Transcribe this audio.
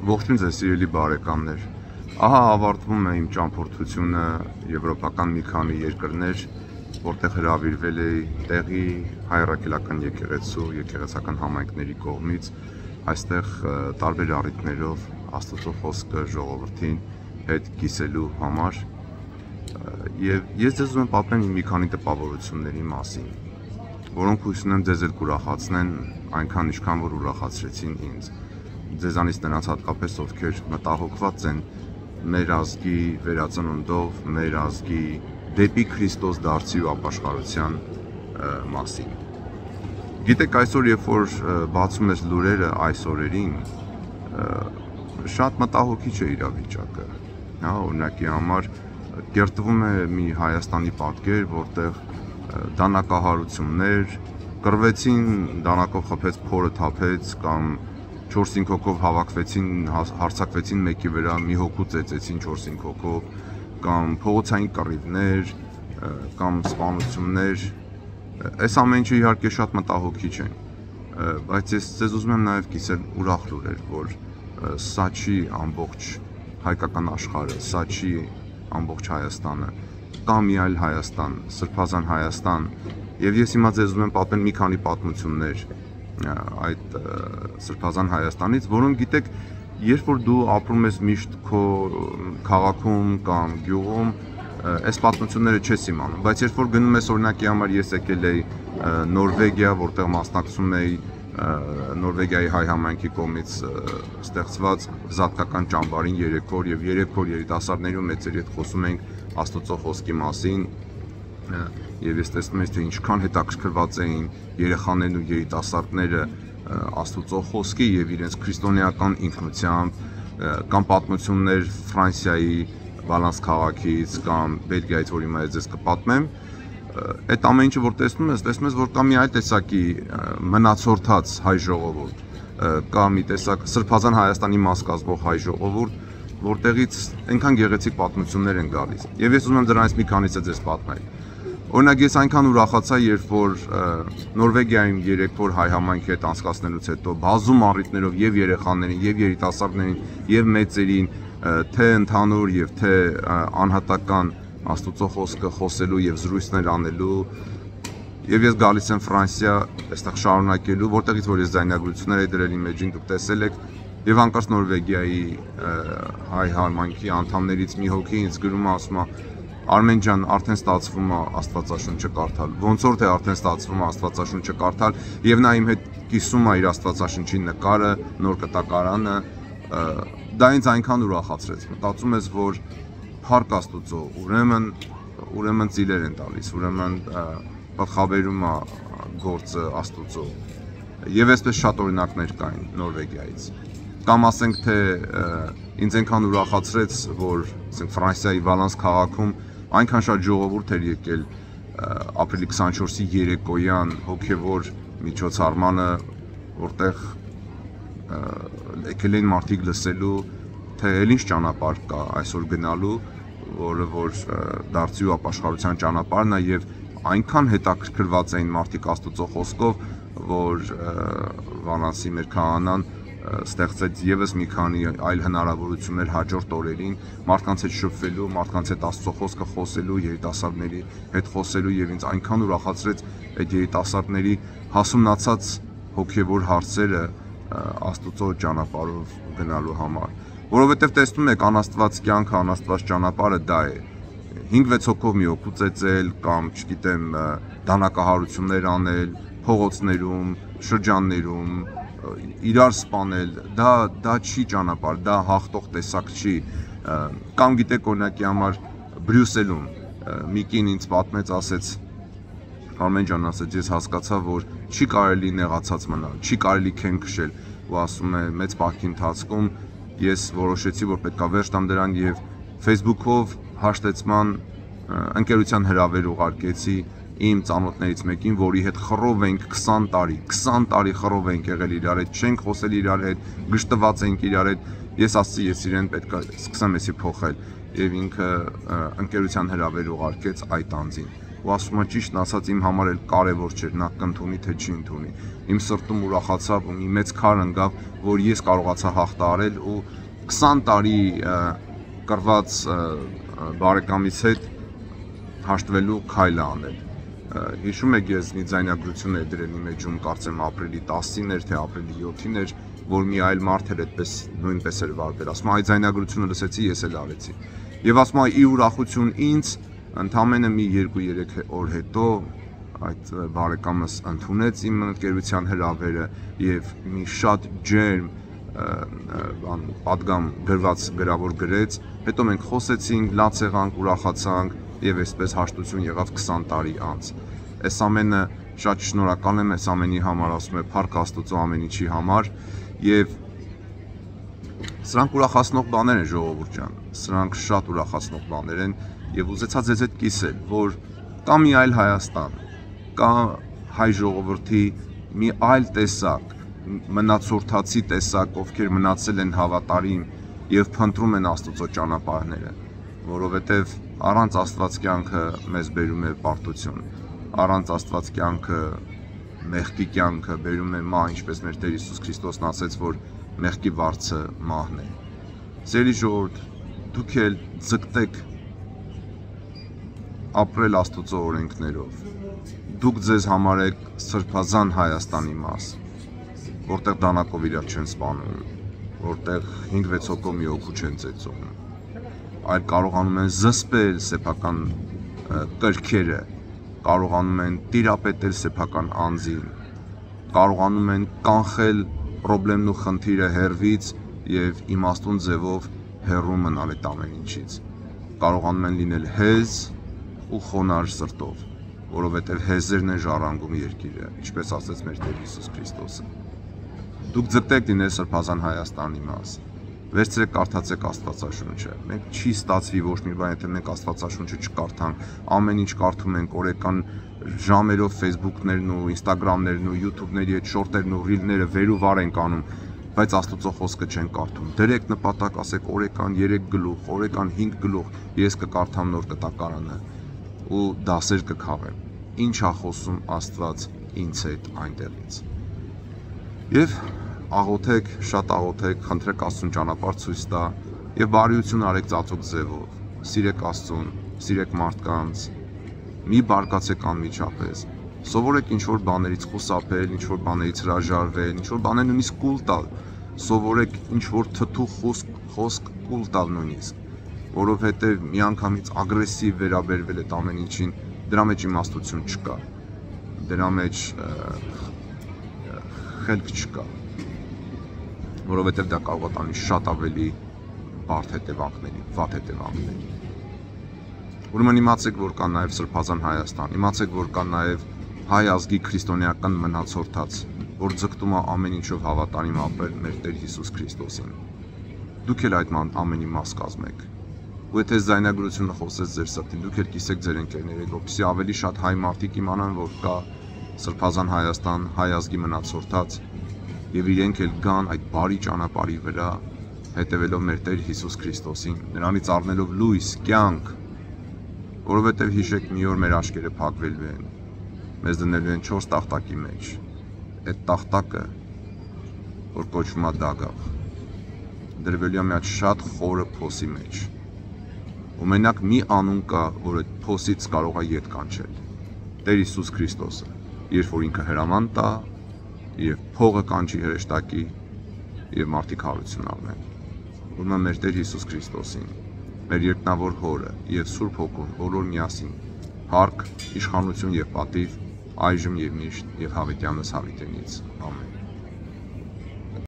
Ողջույն ձեզ սիրելի բարեկամներ։ Ահա ավարտվում է իմ ճամփորդությունը եվրոպական մի քանի երկրներ, որտեղ հրավիրվել էի տեղի հայրաքելական եկեղեցու եկեղեցական համայնքների կողմից այստեղ տարբեր առիթներով Աստծո խոսքը ժողովրդին հետ կիսելու համար։ Եվ ես ձեզ ուզում եմ պատմել մի քանի տպավորությունների մասին, որոնք հույս ունեմ ձեզ էլ կուրախացնեն այնքան ինչքան որ ուրախացրեցին ինձ։ Ձեզանից նրանց հատկապես ովքեր մտահոգված են մեր ազգի վերածնունդով, մեր ազգի դեպի Քրիստոս դարձի ու ապաշխարության մասին։ Գիտեք, այսօր երբ որ բացում ես լուրերը այս օրերին, շատ մտահոգիչ է իրավիճակը։ Օրինակի համար կերտվում է մի Հայաստանի պատկեր, որտեղ դանակահարություններ կռվեցին, դանակով խփեց, փորը թափեց կամ 4-5 հոգով հավաքվեցին, հարձակվեցին մեկի վրա, մի հոգու ծեծեցին 4-5 հոգով, կամ փողոցային կռիվներ, կամ սպանություններ։ Այս ամեն ինչը իհարկե շատ մտահոգիչ է, բայց ես ձեզ ուզում եմ նաև կիսել ուրախ լուրեր, որ սա չի ամբողջ հայկական աշխարհը, սա չի ամբողջ Հայաստանը, կա մի այլ Հայաստան, Սրբազան Հայաստան, եւ ես հիմա ձեզ ուզում եմ պատմել մի քանի պատմություններ այդ Սրբազան Հայաստանից, որոնք գիտեք, երբ որ դու ապրում ես միշտ քո քաղաքում կամ գյուղում, այս պատմությունները չես իմանում, բայց երբ որ գնում ես օրինակի համար ես եկել էի Նորվեգիա, որտեղ մասնակցում էի Նորվեգիայի հայ համայնքի կողմից ստեղծված զատկական ճամբարին 3 օր եւ 3 օր երիտասարդների ու մեծերի հետ խոսում ենք Աստծո խոսքի մասին եւ ես տեսնում եմ թե ինչքան հետաքրքրված էին երեխաներն ու երիտասարդները Աստծո խոսքի եւ իրենց քրիստոնեական ինքնությամբ կամ պատմություններ Ֆրանսիայի Վալանս քաղաքից կամ Բելգիայից, որ հիմա ես կպատմեմ, այդ ամեն ինչը որ տեսնում ես, որ կա մի այլ տեսակի մնացորդած հայ ժողովուրդ, կա մի տեսակ Սրբազան Հայաստանի մաս կազմող հայ ժողովուրդ, որտեղից այնքան գեղեցիկ պատմություններ են գալիս։ Եվ ես ուզում եմ դրանից մի քանիսը ձեզ պատմել։ Օրինակ ես այնքան ուրախացա, երբ որ Նորվեգիայում 3 օր հայ համայնքի հետ անցկացնելուց հետո բազում առիթներով եւ երեխաներին, եւ երիտասարդներին, եւ մեծերին, թե ընդհանուր եւ թե անհատական Աստծո խոսքը խոսելու եւ զրույցներ անելու, եւ ես գալիս եմ Ֆրանսիա, այստեղ շարունակելու, որտեղից որ ես ձայնագրություններ եմ դրել իմ մեջին, դուք տեսել եք, եւ հանկարծ Նորվեգիայի հայ համայնքի անդամներից մի հոգի ինձ գրում է, ասում է. Արմեն ջան, արդեն ստացվում է Աստվածաշունչը կարդալ։ Ոնց որ թե արդեն ստացվում է Աստվածաշունչը կարդալ, եւ նա իմ հետ կիսում է իր Աստվածաշունչի նկարը, նոր կտակարանը, դա ինձ այնքան ուրախացրեց։ Մտածում ես, որ Փառք Աստուծո, ուրեմն ծիլեր են տալիս, ուրեմն պատխաբերում է գործը Աստուծո։ Եվ այսպես շատ օրինակներ կային Նորվեգիայից։ Կամ ասենք թե ինձ այնքան ուրախացրեց, որ ասենք Ֆրանսիայի Վալանս քաղաքում այնքան շատ ժողովուրդ էր եկել ապրիլի 24-ի երեկոյան հոգևոր միջոցառմանը, որտեղ եկել էին մարդիկ լսելու, թե ինչ ճանապարհ կա այսօր գնալու, որը որ դարձի ու ապաշխարության ճանապարհն է, եւ այնքան հետաքրքրված էին մարդիկ Աստծո խոսքով, որ Վալանսի մեր քահանան ստեղծեց եւս մի քանի այլ հնարավորություններ հաջորդ օրերին մարդկանց հետ շփվելու, մարդկանց հետ Աստծո խոսքը խոսելու, երիտասարդների հետ խոսելու եւ ինձ այնքան ուրախացրեց այդ երիտասարդների հասունացած հոգեվոր հարցերը Աստծո ճանապարհով գնալու համար, որովհետեւ տեսնում եք անաստված կյանքը, անաստված ճանապարհը դա է 5-6 հոգով մի հոգու ծեծել կամ, չգիտեմ, դանակահարություններ անել փողոցներում, շրջաններում իրար սպանել, դա չի ճանապարհ, դա հաղթող տեսակ չի, կամ գիտեք օրինակի համար Բրյուսելում մի կին ինձ պատմեց, ասեց Արմեն ջան, ասեց ես հասկացա, որ չի կարելի նեղացած մնալ, չի կարելի քեն քշել, ու ասում է մեծ պահքի ընթացքում ես որոշեցի, որ պետք է վերջ տամ դրան եւ Facebook-ով հաշտեցման ընկերության հրավեր ուղարկեցի իմ ծանոթներից մեկին, որի հետ խռով ենք 20 տարի խռով ենք եղել իրար հետ, չենք խոսել իրար հետ, գժտված ենք իրար հետ, ես ասացի, ես իրեն պետք է սկսեմ էսի փոխել, եւ ինքը ընկերության հրավեր ուղարկեց այդ անձին, ու ասում է ճիշտն ասած իմ համար էլ կարևոր չէր, նա կընդունի թե չի ընդունի, իմ սրտում ուրախացավ ու մի մեծ քար ընկավ, որ ես կարողացա հաղթահարել ու 20 տարի կռված բարեկամից հետ հաշտվելու քայլը անել։ Հիշում եք, ես մի ձայնագրություն էր դրել իմ էջում, կարծեմ ապրիլի 10-ին էր, թե ապրիլի 7-ին էր, որ մի այլ մարդ էր այդպես նույնպես էր վարվել։ Ասում այդ ձայնագրությունը լսեցի, ես էլ արեցի։ Եվ ասում ի ուրախություն ինձ ընդամենը մի 2-3 օր հետո այդ բարեկամս ընդունեց իմ ընկերության հրավերը եւ մի շատ ջերմ պատգամ գրավոր գրեց, հետո մենք խոսեցինք, լաց եղանք, ուրախացանք եւ այսպես հաշտություն եղավ 20 տարի անց։ Այս ամենը շատ շնորհակալ եմ այս ամենի համար, ասում եմ, փառք Աստծո ամեն ինչի համար եւ սրանք ուրախացնող բաներ են, ժողովուրդ ջան, սրանք շատ ուրախացնող բաներ են եւ ուզեցա ձեզ հետ կիսել, որ կա մի այլ Հայաստան, կա հայ ժողովրդի մի այլ տեսակ, մնացորդացի տեսակ, ովքեր մնացել են հավատարիմ եւ փնտրում են Աստծո ճանապարհները, որովհետեւ առանց Աստված կյանքը մեզ բերում է պարտություն, առանց Աստված կյանքը մեղքի կյանքը բերում է մահ, ինչպես մեր Տեր Հիսուս Քրիստոսն ասեց, որ մեղքի վարձը մահն է։ Սիրելի ժողովուրդ, դուք էլ ձգտեք ապրել Աստծո օրենքներով։ Դուք ձեզ համարեք սրբազան Հայաստանի մաս, որտեղ դանակով իրար չեն սպանում, որտեղ 5-6 հոգով մի հոգու չեն ծեծում, այլ կարողանում են զսպել սեփական կրքերը, կարողանում են տիրապետել սեփական անձին, կարողանում են կանխել պրոբլեմն ու խնդիրը հեռվից եւ իմաստուն ձևով հեռու մնալ այդ ամեն ինչից, կարողանում են լինել հեզ ու խոնարհ սրտով, որովհետեւ հեզերն են ժառանգում երկիրը, ինչպես ասաց մեր Տեր Հիսուս Քրիստոսը։ Դուք ձգտեք լինել սրբազան Հայաստանի մաս։ Վերցրեք կարդացեք Աստվածաշունչը։ Մենք չի ստացվի ոչ մի բան, եթե մենք Աստվածաշունչը չկարդանք, ամեն ինչ կարդում ենք օրական ժամերով Facebook-ներն ու Instagram-ներն ու YouTube-ների այդ շորտերն ու ռիլները վեր ու վար ենք անում, բայց Աստծո խոսքը չեն կարդում։ Դրեք նպատակ, ասեք օրական 3 գլուխ, օրական 5 գլուխ, ես կկարդամ նոր կտակարանը ու դասեր կքավեմ։ Ինչ է խոսում Աստված ինձ հետ այնտեղից։ Եվ աղոթեք, շատ աղոթեք, խնդրեք Աստծուն ճանապարհ ցույց տա եւ բարիություն արեք ծածուկ ձևով։ Սիրեք Աստծուն, սիրեք մարդկանց, մի բարկացեք անմիջապես։ Սովորեք ինչ-որ բաներից խուսափել, ինչ-որ բաներից հրաժարվել, ինչ-որ բաներ նույնիսկ կուլ տալ։ Սովորեք ինչ-որ թթու խոսք կուլ տալ նույնիսկ, որովհետեւ միանգամից ագրեսիվ վերաբերվել այդ ամեն ինչին, դրա մեջ իմաստություն չկա։ Դրա մեջ խելք չկա, որովհետև դա կարող է տանի շատ ավելի բարդ հետևանքների, վատ հետևանքների։ Ուրեմն իմացեք, որ կա նաև սրբազան Հայաստան, իմացեք, որ կա նաև հայ ազգի քրիստոնեական մնացորդած, որ ձգտում է ամեն ինչով հավատարիմ ապրել մեր Տեր Հիսուս Քրիստոսին։ Դուք էլ այդ ամենի մաս կազմեք։ Ու եթե զայնագրությունը խոսեց ձեր սրտին, դուք էլ կիսեք ձեր ընկերներին, որպեսզի ավելի շատ հայ մարդիկ իմանան, որ կա սրբազան Հայաստան, հայ ազգի մնացորդած, եւ իրենք էլ գան այդ բարի ճանապարհի վրա, հետևելով մեր Տեր Հիսուս Քրիստոսին, նրանից առնելով լույս, կյանք, որովհետեւ հիշեք, մի օր մեր աչքերը փակվելու են, մեզ դնելու են 4 տախտակի մեջ, այդ տախտակը, որ կոչվում է դագաղ, դրվելու է մի հատ շատ խորը փոսի մեջ, ու մենակ մի անուն կա, որ այդ փոսից կարող է ետ կանչել, Տեր Հիսուս Քրիստոսը, երբ որ ինքը հրաման տա, եւ փողը կանչի հրեշտակի եւ մարդիկ հարություն առնեն։ Ուրեմն մեր Տեր Հիսուս Քրիստոսին, մեր երկնավոր Հորը եւ Սուրբ Հոգուն բոլոր միասին փառք, իշխանություն եւ պատիվ այժմ եւ միշտ եւ հավիտյանս հավիտենից։ Ամեն։